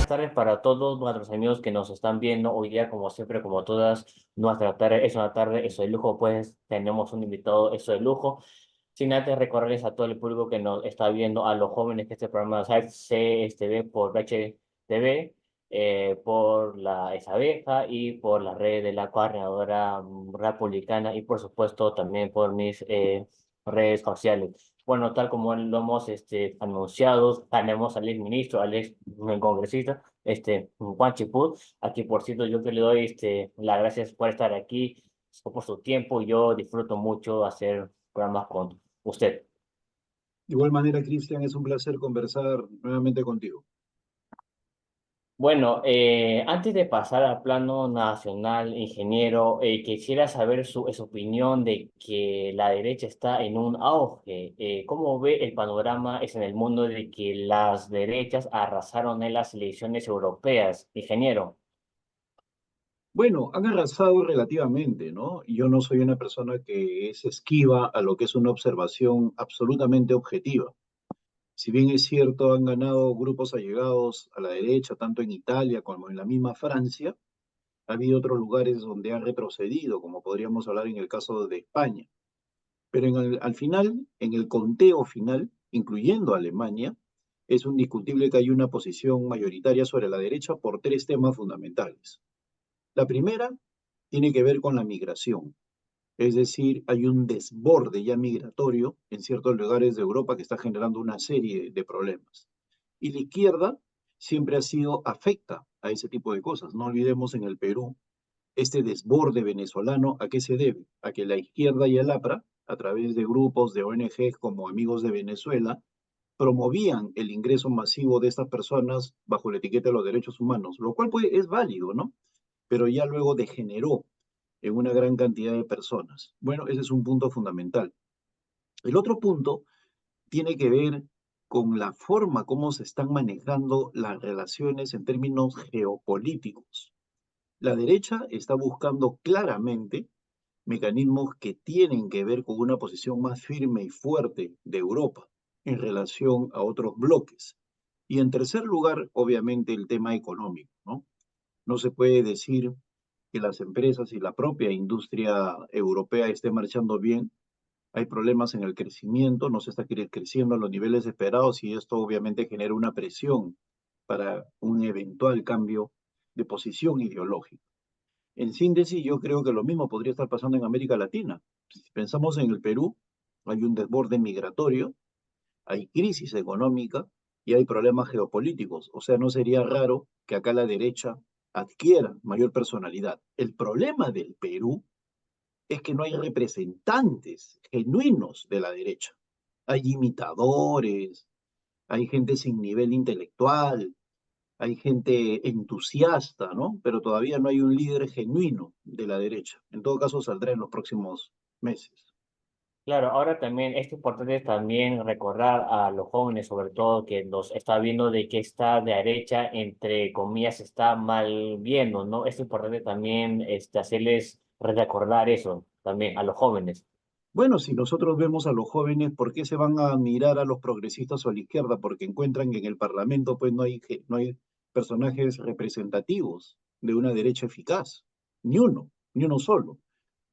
tardes para todos nuestros amigos que nos están viendo hoy día, como siempre, como todas. Nuestra tarde es una tarde, eso de lujo, pues tenemos un invitado, eso de lujo. Sin antes recordarles a todo el público que nos está viendo, a los jóvenes que este programa se ve por HTV, por la Esa Abeja y por la red de la coordinadora republicana y por supuesto también por mis redes sociales. Bueno, tal como lo hemos anunciado, tenemos al ex ministro, al ex congresista, Juan Chiput, aquí por cierto yo que le doy las gracias por estar aquí, por su tiempo. Yo disfruto mucho hacer programas con usted. De igual manera, Cristian, es un placer conversar nuevamente contigo. Bueno, antes de pasar al plano nacional, ingeniero, quisiera saber su opinión de que la derecha está en un auge. ¿Cómo ve el panorama es en el mundo de que las derechas arrasaron en las elecciones europeas, ingeniero? Bueno, han arrasado relativamente, ¿no? Y yo no soy una persona que es esquiva a lo que es una observación absolutamente objetiva. Si bien es cierto, han ganado grupos allegados a la derecha, tanto en Italia como en la misma Francia, ha habido otros lugares donde han retrocedido, como podríamos hablar en el caso de España. Pero al final, en el conteo final, incluyendo Alemania, es indiscutible que hay una posición mayoritaria sobre la derecha por tres temas fundamentales. La primera tiene que ver con la migración, es decir, hay un desborde ya migratorio en ciertos lugares de Europa que está generando una serie de problemas. Y la izquierda siempre ha sido afecta a ese tipo de cosas. No olvidemos en el Perú este desborde venezolano, ¿a qué se debe? A que la izquierda y el APRA, a través de grupos de ONGs como Amigos de Venezuela, promovían el ingreso masivo de estas personas bajo la etiqueta de los derechos humanos, lo cual pues, es válido, ¿no? Pero ya luego degeneró en una gran cantidad de personas. Bueno, ese es un punto fundamental. El otro punto tiene que ver con la forma como se están manejando las relaciones en términos geopolíticos. La derecha está buscando claramente mecanismos que tienen que ver con una posición más firme y fuerte de Europa en relación a otros bloques. Y en tercer lugar, obviamente, el tema económico, ¿no? No se puede decir que las empresas y la propia industria europea esté marchando bien. Hay problemas en el crecimiento, no se está creciendo a los niveles esperados y esto obviamente genera una presión para un eventual cambio de posición ideológica. En síntesis, yo creo que lo mismo podría estar pasando en América Latina. Si pensamos en el Perú, hay un desborde migratorio, hay crisis económica y hay problemas geopolíticos. O sea, no sería raro que acá la derecha adquiera mayor personalidad. El problema del Perú es que no hay representantes genuinos de la derecha. Hay imitadores, hay gente sin nivel intelectual, hay gente entusiasta, ¿no? Pero todavía no hay un líder genuino de la derecha. En todo caso, saldrá en los próximos meses. Claro, ahora también es importante también recordar a los jóvenes, sobre todo, que nos está viendo de que esta derecha, entre comillas, está mal viendo, ¿no? Es importante también hacerles recordar eso también a los jóvenes. Bueno, si nosotros vemos a los jóvenes, ¿por qué se van a mirar a los progresistas o a la izquierda? Porque encuentran que en el Parlamento pues no hay personajes representativos de una derecha eficaz. Ni uno solo.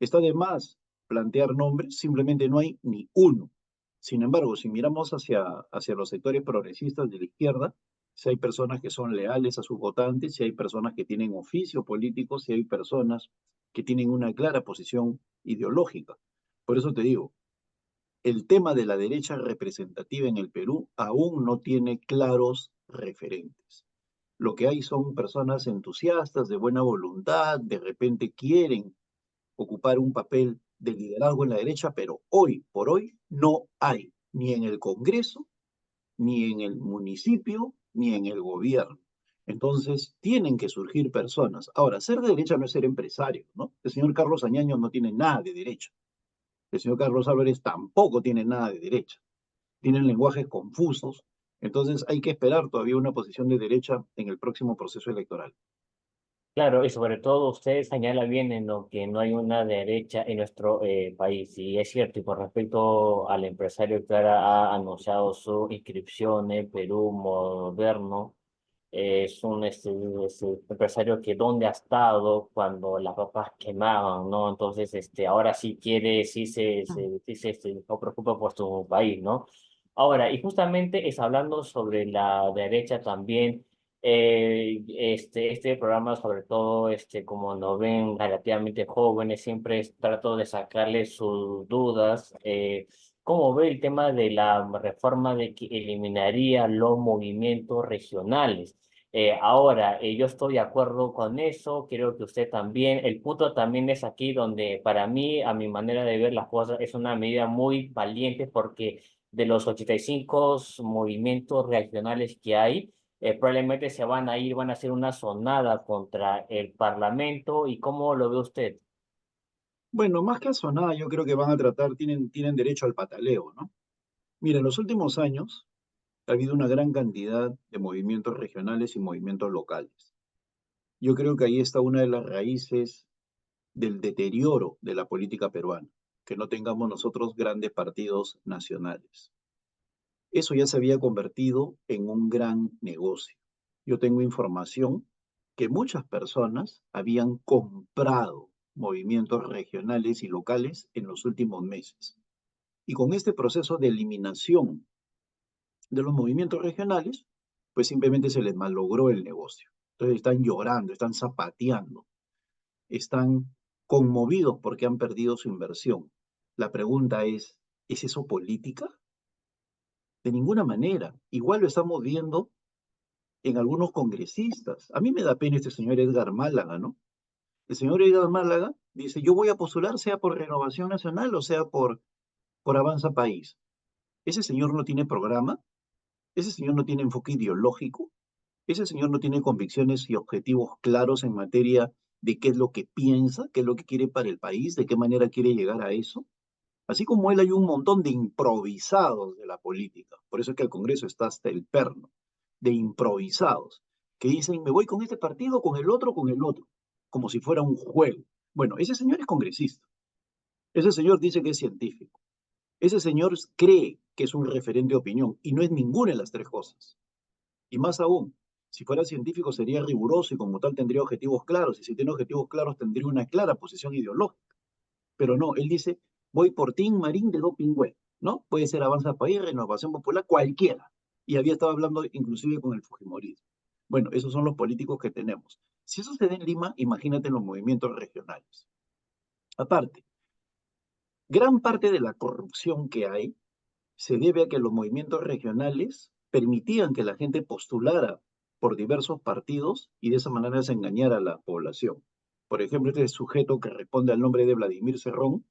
Está de más plantear nombres, simplemente no hay ni uno. Sin embargo, si miramos hacia los sectores progresistas de la izquierda, si hay personas que son leales a sus votantes, si hay personas que tienen oficio político, si hay personas que tienen una clara posición ideológica. Por eso te digo, el tema de la derecha representativa en el Perú aún no tiene claros referentes. Lo que hay son personas entusiastas, de buena voluntad, de repente quieren ocupar un papel de liderazgo en la derecha, pero hoy por hoy no hay, ni en el Congreso, ni en el municipio, ni en el gobierno. Entonces, tienen que surgir personas. Ahora, ser de derecha no es ser empresario, ¿no? El señor Carlos Añaño no tiene nada de derecha. El señor Carlos Álvarez tampoco tiene nada de derecha. Tienen lenguajes confusos. Entonces, hay que esperar todavía una posición de derecha en el próximo proceso electoral. Claro, y sobre todo usted señala bien en lo que no hay una derecha en nuestro país, y es cierto, y con respecto al empresario que ahora ha anunciado su inscripción en Perú Moderno, Es un empresario que dónde ha estado cuando las papas quemaban, ¿no? Entonces, ahora sí quiere, no preocupa por su país, ¿no? Ahora, y justamente es hablando sobre la derecha también, este programa, sobre todo, como nos ven relativamente jóvenes, siempre trato de sacarles sus dudas. ¿Cómo ve el tema de la reforma de que eliminaría los movimientos regionales? Ahora, yo estoy de acuerdo con eso, creo que usted también. El punto también es aquí donde para mí, a mi manera de ver las cosas, es una medida muy valiente porque de los 85 movimientos regionales que hay, probablemente se van a ir, van a hacer una sonada contra el Parlamento. ¿Y cómo lo ve usted? Bueno, más que a nada, yo creo que van a tratar, tienen derecho al pataleo, ¿no? Mira, en los últimos años ha habido una gran cantidad de movimientos regionales y movimientos locales. Yo creo que ahí está una de las raíces del deterioro de la política peruana, que no tengamos nosotros grandes partidos nacionales. Eso ya se había convertido en un gran negocio. Yo tengo información que muchas personas habían comprado movimientos regionales y locales en los últimos meses. Y con este proceso de eliminación de los movimientos regionales, pues simplemente se les malogró el negocio. Entonces están llorando, están zapateando, están conmovidos porque han perdido su inversión. La pregunta ¿es eso política? De ninguna manera. Igual lo estamos viendo en algunos congresistas. A mí me da pena este señor Edgar Málaga, ¿no? El señor Edgar Málaga dice, yo voy a postular sea por Renovación Nacional o sea por Avanza País. Ese señor no tiene programa, ese señor no tiene enfoque ideológico, ese señor no tiene convicciones y objetivos claros en materia de qué es lo que piensa, qué es lo que quiere para el país, de qué manera quiere llegar a eso. Así como él hay un montón de improvisados de la política. Por eso es que el Congreso está hasta el perno, de improvisados, que dicen, me voy con este partido, con el otro, como si fuera un juego. Bueno, ese señor es congresista, ese señor dice que es científico, ese señor cree que es un referente de opinión y no es ninguna de las tres cosas. Y más aún, si fuera científico sería riguroso y como tal tendría objetivos claros, y si tiene objetivos claros tendría una clara posición ideológica. Pero no, él dice, voy por Tim Marín de Dopingüe, ¿no? Puede ser Avanza País, Renovación Popular, cualquiera. Y había estado hablando inclusive con el Fujimorismo. Bueno, esos son los políticos que tenemos. Si eso se da en Lima, imagínate en los movimientos regionales. Aparte, gran parte de la corrupción que hay se debe a que los movimientos regionales permitían que la gente postulara por diversos partidos y de esa manera se engañara a la población. Por ejemplo, este sujeto que responde al nombre de Vladimir Cerrón,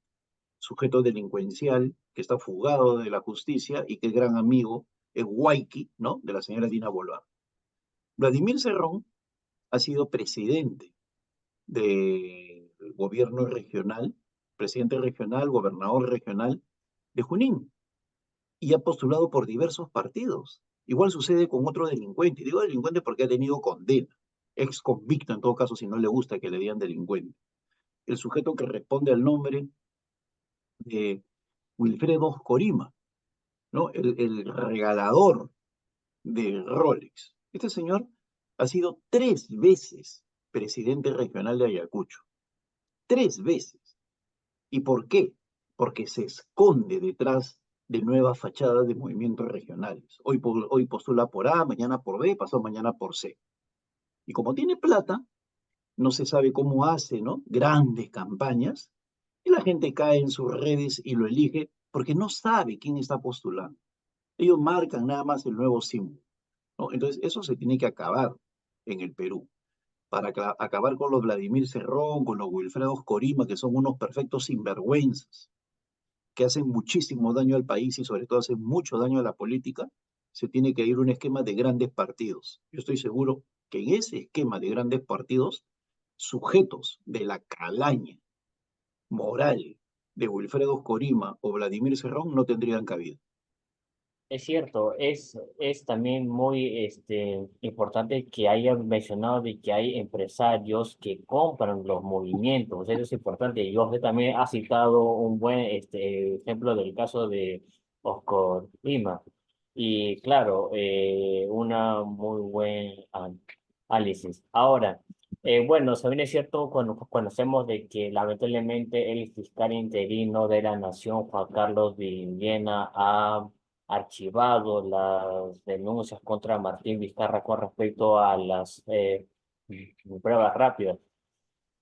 sujeto delincuencial que está fugado de la justicia y que es gran amigo, es Guayqui, ¿no? De la señora Dina Boluarte. Vladimir Cerrón ha sido presidente del gobierno regional, presidente regional, gobernador regional de Junín y ha postulado por diversos partidos. Igual sucede con otro delincuente. Digo delincuente porque ha tenido condena, ex convicto en todo caso si no le gusta que le digan delincuente. El sujeto que responde al nombre de Wilfredo Corima, ¿no? El regalador de Rolex. Este señor ha sido 3 veces presidente regional de Ayacucho. 3 veces. ¿Y por qué? Porque se esconde detrás de nuevas fachadas de movimientos regionales. Hoy postula por A, mañana por B, pasó mañana por C. Y como tiene plata, no se sabe cómo hace, ¿no? Grandes campañas, y la gente cae en sus redes y lo elige porque no sabe quién está postulando. Ellos marcan nada más el nuevo símbolo, ¿no? Entonces, eso se tiene que acabar en el Perú. Para acabar con los Vladimir Cerrón, con los Wilfredos Corima, que son unos perfectos sinvergüenzas, que hacen muchísimo daño al país y sobre todo hacen mucho daño a la política, se tiene que ir a un esquema de grandes partidos. Yo estoy seguro que en ese esquema de grandes partidos, sujetos de la calaña moral de Wilfredo Corima o Vladimir Cerrón no tendrían cabida. Es cierto, es también muy importante que haya mencionado de que hay empresarios que compran los movimientos, eso es importante. Y usted también ha citado un buen ejemplo del caso de Oscar Lima. Y claro, una muy buen análisis. Ahora, bueno, se viene cierto cuando conocemos de que lamentablemente el fiscal interino de la Nación, Juan Carlos Villena, ha archivado las denuncias contra Martín Vizcarra con respecto a las pruebas rápidas.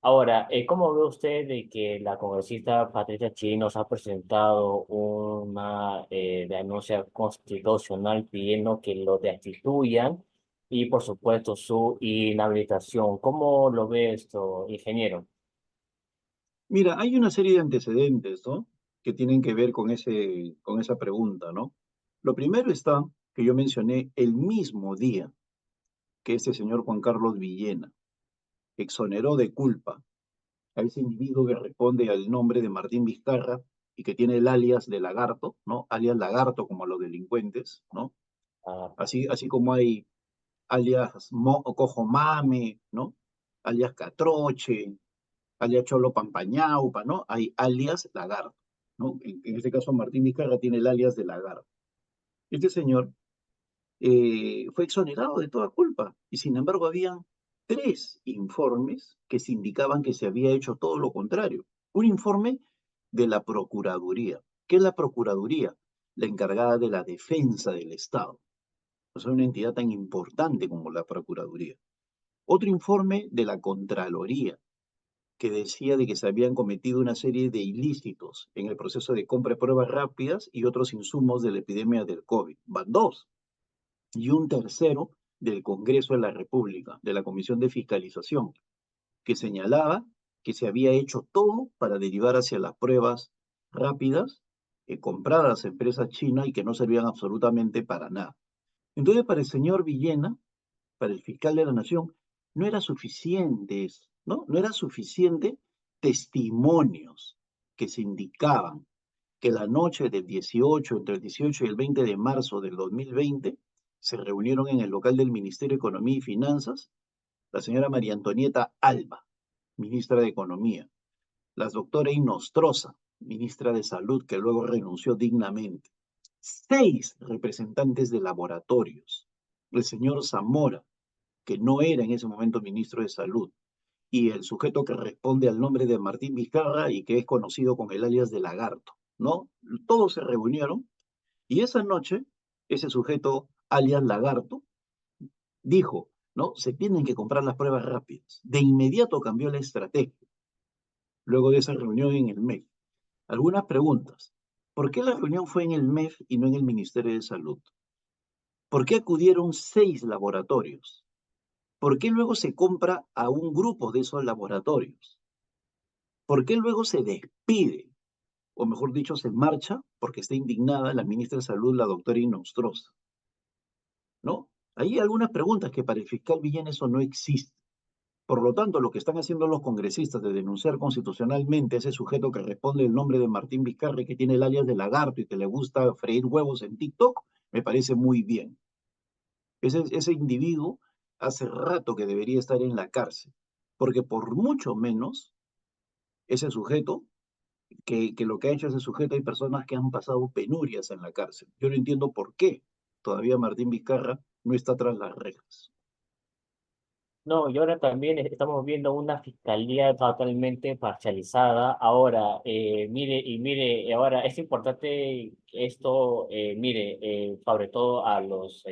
Ahora, ¿cómo ve usted de que la congresista Patricia Chirinos ha presentado una denuncia constitucional pidiendo que lo destituyan y, por supuesto, su inhabilitación? ¿Cómo lo ve esto, ingeniero? Mira, hay una serie de antecedentes, ¿no? Que tienen que ver con esa pregunta, ¿no? Lo primero está que yo mencioné el mismo día que este señor Juan Carlos Villena exoneró de culpa a ese individuo que responde al nombre de Martín Vizcarra y que tiene el alias de Lagarto, ¿no? Alias Lagarto como los delincuentes, ¿no? Ah, Así como hay alias Cojo Mame, ¿no? Alias Catroche, alias Cholo Pampañaupa, ¿no? Hay alias Lagarto, ¿no? En este caso Martín Vizcarra tiene el alias de Lagarto. Este señor fue exonerado de toda culpa y sin embargo habían tres informes que se indicaban que se había hecho todo lo contrario. Un informe de la Procuraduría. ¿Qué es la Procuraduría? La encargada de la defensa del Estado. O sea, una entidad tan importante como la Procuraduría. Otro informe de la Contraloría, que decía de que se habían cometido una serie de ilícitos en el proceso de compra de pruebas rápidas y otros insumos de la epidemia del COVID. Van dos. Y un tercero del Congreso de la República, de la Comisión de Fiscalización, que señalaba que se había hecho todo para derivar hacia las pruebas rápidas compradas a empresas chinas y que no servían absolutamente para nada. Entonces, para el señor Villena, para el fiscal de la Nación, no era suficiente eso, ¿no? No era suficiente testimonios que se indicaban que la noche del 18, entre el 18 y el 20 de marzo del 2020, se reunieron en el local del Ministerio de Economía y Finanzas la señora María Antonieta Alba, ministra de Economía, la doctora Inostroza, ministra de Salud, que luego renunció dignamente, seis representantes de laboratorios, el señor Zamora, que no era en ese momento ministro de Salud, y el sujeto que responde al nombre de Martín Vizcarra y que es conocido con el alias de Lagarto, ¿no? Todos se reunieron y esa noche ese sujeto alias Lagarto dijo, ¿no? Se tienen que comprar las pruebas rápidas. De inmediato cambió la estrategia luego de esa reunión en el MEF. Algunas preguntas. ¿Por qué la reunión fue en el MEF y no en el Ministerio de Salud? ¿Por qué acudieron seis laboratorios? ¿Por qué luego se compra a un grupo de esos laboratorios? ¿Por qué luego se despide, o mejor dicho, se marcha, porque está indignada la ministra de Salud, la doctora Inostroza? ¿No? Hay algunas preguntas que para el fiscal Villena eso no existe. Por lo tanto, lo que están haciendo los congresistas de denunciar constitucionalmente a ese sujeto que responde el nombre de Martín Vizcarra, que tiene el alias de Lagarto y que le gusta freír huevos en TikTok, me parece muy bien. Ese individuo hace rato que debería estar en la cárcel, porque por mucho menos ese sujeto, que lo que ha hecho ese sujeto, hay personas que han pasado penurias en la cárcel. Yo no entiendo por qué todavía Martín Vizcarra no está tras las rejas. no, y ahora también estamos viendo una fiscalía totalmente parcializada. Ahora, mire, ahora es importante esto, sobre todo a los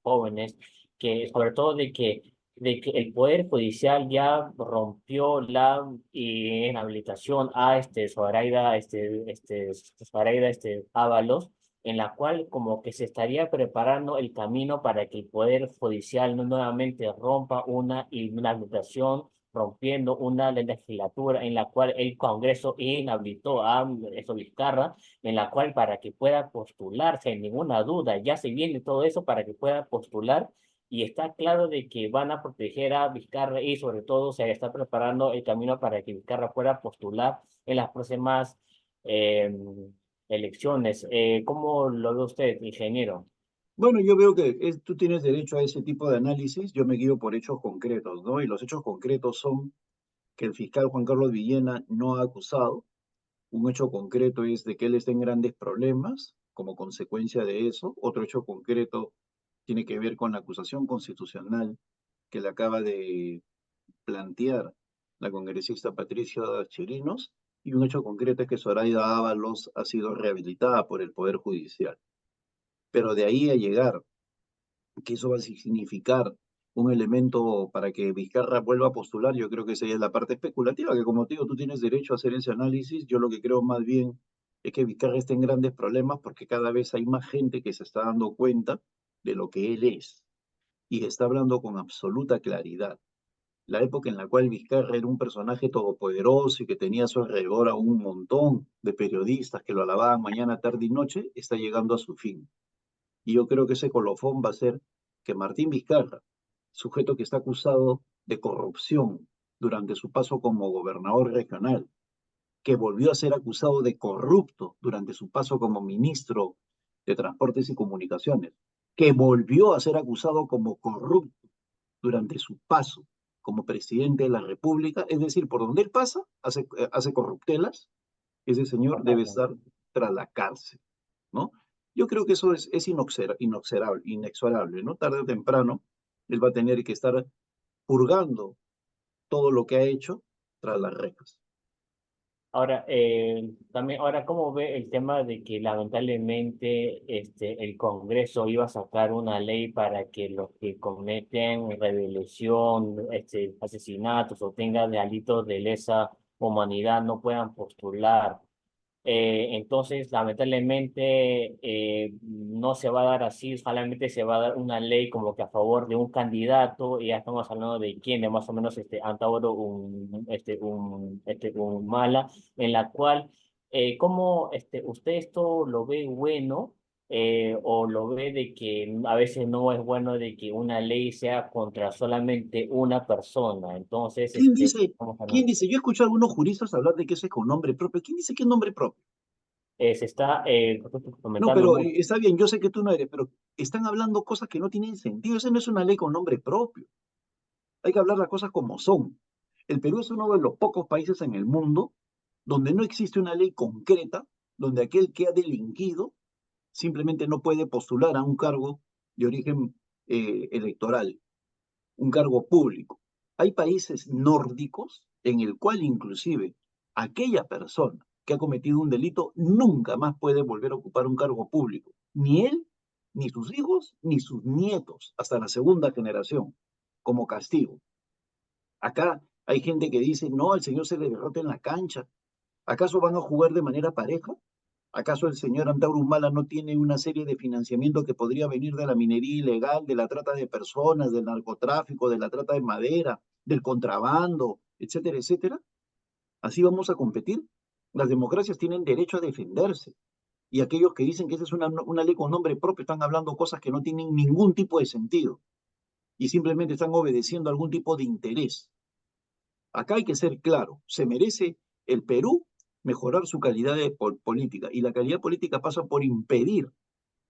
jóvenes, que sobre todo de que el Poder Judicial ya rompió la inhabilitación a Zoraida Ábalos, en la cual como que se estaría preparando el camino para que el Poder Judicial no nuevamente rompa una inhabilitación, rompiendo una legislatura en la cual el Congreso inhabilitó a Vizcarra, en la cual para que pueda postularse, sin ninguna duda, ya se viene todo eso para que pueda postular. Y está claro de que van a proteger a Vizcarra y sobre todo se está preparando el camino para que Vizcarra pueda postular en las próximas eh, elecciones. ¿Cómo lo ve usted, ingeniero? Bueno, yo veo que tú tienes derecho a ese tipo de análisis, yo me guío por hechos concretos, ¿no? Y los hechos concretos son que el fiscal Juan Carlos Villena no ha acusado. Un hecho concreto es de que él está en grandes problemas como consecuencia de eso. Otro hecho concreto tiene que ver con la acusación constitucional que le acaba de plantear la congresista Patricia Chirinos, y un hecho concreto es que Zoraida Ábalos ha sido rehabilitada por el Poder Judicial. Pero de ahí a llegar que eso va a significar un elemento para que Vizcarra vuelva a postular, yo creo que esa ya es la parte especulativa, que como te digo, tú tienes derecho a hacer ese análisis. Yo lo que creo más bien es que Vizcarra está en grandes problemas porque cada vez hay más gente que se está dando cuenta de lo que él es y está hablando con absoluta claridad. La época en la cual Vizcarra era un personaje todopoderoso y que tenía a su alrededor a un montón de periodistas que lo alababan mañana, tarde y noche, está llegando a su fin. Y yo creo que ese colofón va a ser que Martín Vizcarra, sujeto que está acusado de corrupción durante su paso como gobernador regional, que volvió a ser acusado de corrupto durante su paso como ministro de Transportes y Comunicaciones, que volvió a ser acusado como corrupto durante su paso como presidente de la República, es decir, por donde él pasa, hace corruptelas. Ese señor debe estar tras la cárcel, ¿no? Yo creo que eso es inexorable, ¿no? Tarde o temprano, él va a tener que estar purgando todo lo que ha hecho tras las rejas. Ahora, también, ahora, ¿cómo ve el tema de que lamentablemente el Congreso iba a sacar una ley para que los que cometen rebelión, asesinatos o tengan delitos de lesa humanidad no puedan postular? Entonces, lamentablemente, no se va a dar así, solamente se va a dar una ley como que a favor de un candidato, y ya estamos hablando de quién, de más o menos Antauro un Mala, en la cual, ¿cómo usted esto lo ve bueno, o lo ve de que a veces no es bueno de que una ley sea contra solamente una persona? Entonces, ¿Quién dice? vamos a ¿Quién hablar. dice? Yo he escuchado a algunos juristas hablar de que eso es con nombre propio. ¿Quién dice que es nombre propio? Se está No, comentando pero mucho. está bien, yo sé que tú no eres, pero están hablando cosas que no tienen sentido. Esa no es una ley con nombre propio. Hay que hablar las cosas como son. El Perú es uno de los pocos países en el mundo donde no existe una ley concreta, donde aquel que ha delinquido simplemente no puede postular a un cargo de origen electoral, un cargo público. Hay países nórdicos en el cual inclusive aquella persona que ha cometido un delito nunca más puede volver a ocupar un cargo público, ni él, ni sus hijos, ni sus nietos, hasta la segunda generación, como castigo. Acá hay gente que dice, no, al señor se le derrota en la cancha. ¿Acaso van a jugar de manera pareja? ¿Acaso el señor Antauro Humala no tiene una serie de financiamiento que podría venir de la minería ilegal, de la trata de personas, del narcotráfico, de la trata de madera, del contrabando, etcétera, etcétera? ¿Así vamos a competir? Las democracias tienen derecho a defenderse. Y aquellos que dicen que esa es una ley con nombre propio están hablando cosas que no tienen ningún tipo de sentido y simplemente están obedeciendo a algún tipo de interés. Acá hay que ser claro, se merece el Perú mejorar su calidad de política, y la calidad política pasa por impedir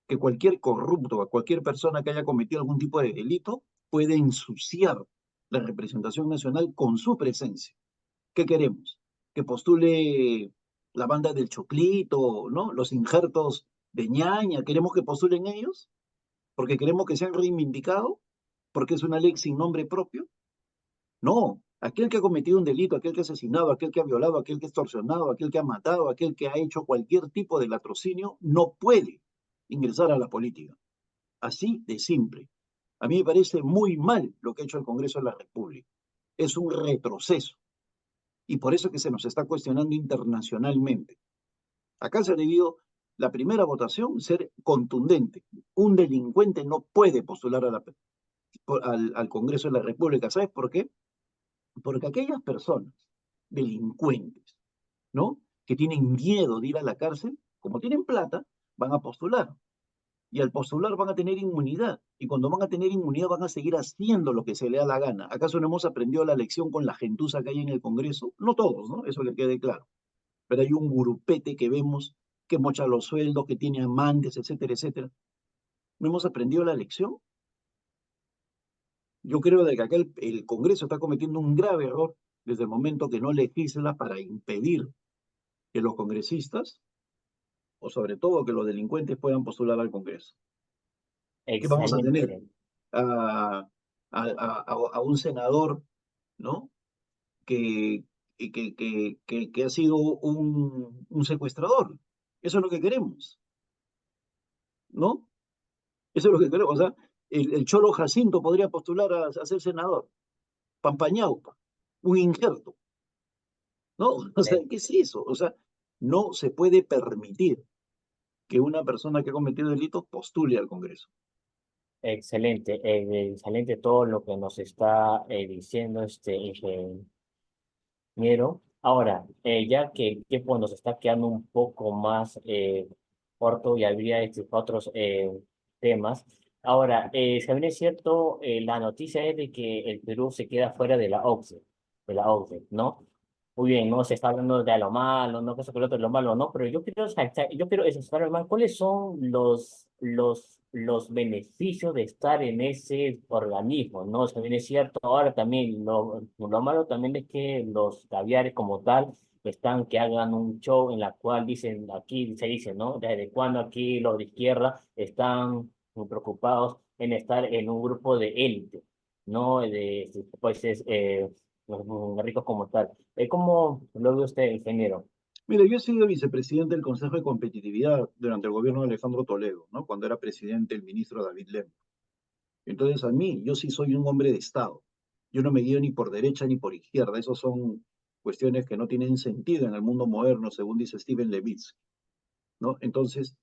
que cualquier corrupto o cualquier persona que haya cometido algún tipo de delito pueda ensuciar la representación nacional con su presencia. ¿Qué queremos? Que postule la banda del Choclito, ¿no? Los injertos de Ñaña, ¿queremos que postulen ellos? Porque queremos que sean reivindicados, porque es una ley sin nombre propio. No, aquel que ha cometido un delito, aquel que ha asesinado, aquel que ha violado, aquel que ha extorsionado, aquel que ha matado, aquel que ha hecho cualquier tipo de latrocinio, no puede ingresar a la política. Así de simple. A mí me parece muy mal lo que ha hecho el Congreso de la República. Es un retroceso. Y por eso es que se nos está cuestionando internacionalmente. Acá se ha debido la primera votación ser contundente. Un delincuente no puede postular al Congreso de la República. ¿Sabes por qué? Porque aquellas personas delincuentes, ¿no? Que tienen miedo de ir a la cárcel, como tienen plata, van a postular. Y al postular van a tener inmunidad. Y cuando van a tener inmunidad van a seguir haciendo lo que se le da la gana. ¿Acaso no hemos aprendido la lección con la gentuza que hay en el Congreso? No todos, ¿no? Eso le quede claro. Pero hay un grupete que vemos que mocha los sueldos, que tiene amantes, etcétera, etcétera. ¿No hemos aprendido la lección? Yo creo de que acá el Congreso está cometiendo un grave error desde el momento que no legisla para impedir que los congresistas o sobre todo que los delincuentes puedan postular al Congreso. ¿Qué vamos a tener? Excelente, A un senador, ¿no? Que, que ha sido un secuestrador. Eso es lo que queremos, ¿no? Eso es lo que queremos. O sea, el Cholo Jacinto podría postular a ser senador. Pampañaupa, un injerto, ¿no? O sea, ¿qué es eso? O sea, no se puede permitir que una persona que ha cometido delitos postule al Congreso. excelente, excelente todo lo que nos está diciendo este ingeniero. Ahora, ya que el tiempo nos está quedando un poco más corto y habría estos otros temas. Ahora, si bien es cierto, la noticia es de que el Perú se queda fuera de la OCDE, ¿no? Muy bien, no se está hablando de lo malo, no que eso que lo otro es lo malo, no, pero yo quiero expresar más cuáles son los beneficios de estar en ese organismo, ¿no? Si bien es cierto, ahora también lo malo también es que los caviares como tal están que hagan un show en la cual dicen, aquí se dice, ¿no? Desde cuando aquí los de izquierda están muy preocupados en estar en un grupo de élite, ¿no? De países ricos como tal. ¿Cómo lo ve usted, ingeniero? Mira, yo he sido vicepresidente del Consejo de Competitividad durante el gobierno de Alejandro Toledo, ¿no? Cuando era presidente el ministro David Lem. Entonces, a mí, yo sí soy un hombre de Estado. Yo no me guío ni por derecha ni por izquierda. Esas son cuestiones que no tienen sentido en el mundo moderno, según dice Steven Levitsky, ¿no? Entonces,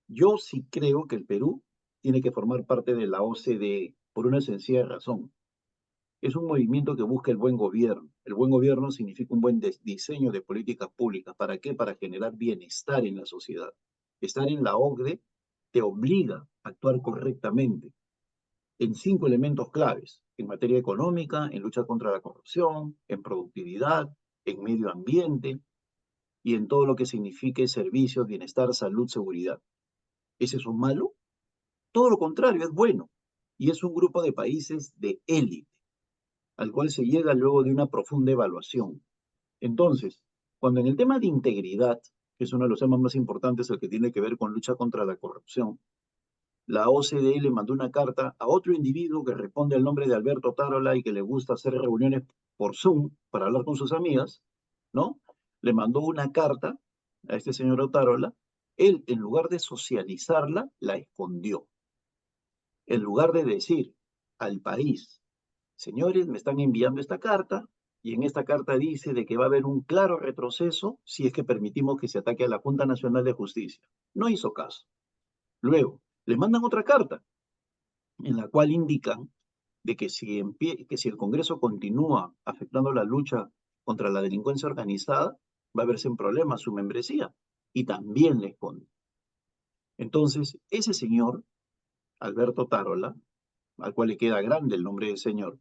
yo sí creo que el Perú tiene que formar parte de la OCDE por una sencilla razón. Es un movimiento que busca el buen gobierno. El buen gobierno significa un buen diseño de políticas públicas. ¿Para qué? Para generar bienestar en la sociedad. Estar en la OCDE te obliga a actuar correctamente en 5 elementos claves: en materia económica, en lucha contra la corrupción, en productividad, en medio ambiente y en todo lo que signifique servicios, bienestar, salud, seguridad. ¿Es eso malo? Todo lo contrario, es bueno. Y es un grupo de países de élite al cual se llega luego de una profunda evaluación. Entonces, cuando en el tema de integridad, que es uno de los temas más importantes, el que tiene que ver con lucha contra la corrupción, la OCDE le mandó una carta a otro individuo que responde al nombre de Alberto Tarola y que le gusta hacer reuniones por Zoom para hablar con sus amigas, ¿no? Le mandó una carta a este señor Otárola. Él, en lugar de socializarla, la escondió. En lugar de decir al país, señores, me están enviando esta carta y en esta carta dice de que va a haber un claro retroceso si es que permitimos que se ataque a la Junta Nacional de Justicia. No hizo caso. Luego, le mandan otra carta en la cual indican de que si el Congreso continúa afectando la lucha contra la delincuencia organizada, va a verse en problemas su membresía y también le esconde. Entonces, ese señor, Alberto Tarola, al cual le queda grande el nombre del señor,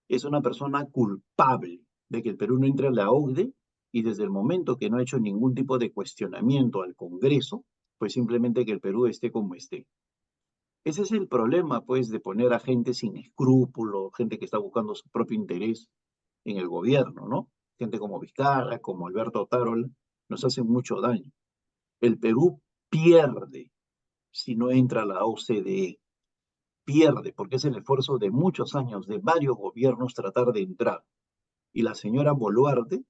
es una persona culpable de que el Perú no entre a la OCDE y desde el momento que no ha hecho ningún tipo de cuestionamiento al Congreso, pues simplemente que el Perú esté como esté. Ese es el problema, pues, de poner a gente sin escrúpulo, gente que está buscando su propio interés en el gobierno, ¿no? Gente como Vizcarra, como Alberto Tarol, nos hacen mucho daño. El Perú pierde si no entra a la OCDE, pierde porque es el esfuerzo de muchos años de varios gobiernos tratar de entrar. Y la señora Boluarte,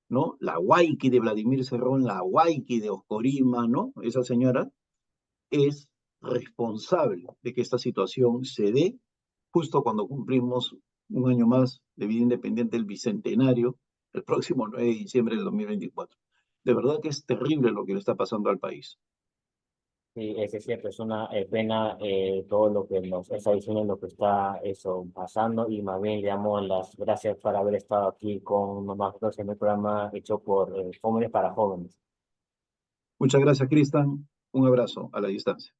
¿no? La Huayqui de Vladimir Cerrón, la Huayqui de Oscorima, ¿no? Esa señora es responsable de que esta situación se dé justo cuando cumplimos un año más de vida independiente, el bicentenario, el próximo 9 de diciembre del 2024. De verdad que es terrible lo que le está pasando al país. Sí, es cierto, es una pena todo lo que nos está diciendo, lo que está eso pasando y más bien le damos las gracias por haber estado aquí con nosotros en el programa hecho por jóvenes para jóvenes. Muchas gracias, Cristian. Un abrazo a la distancia.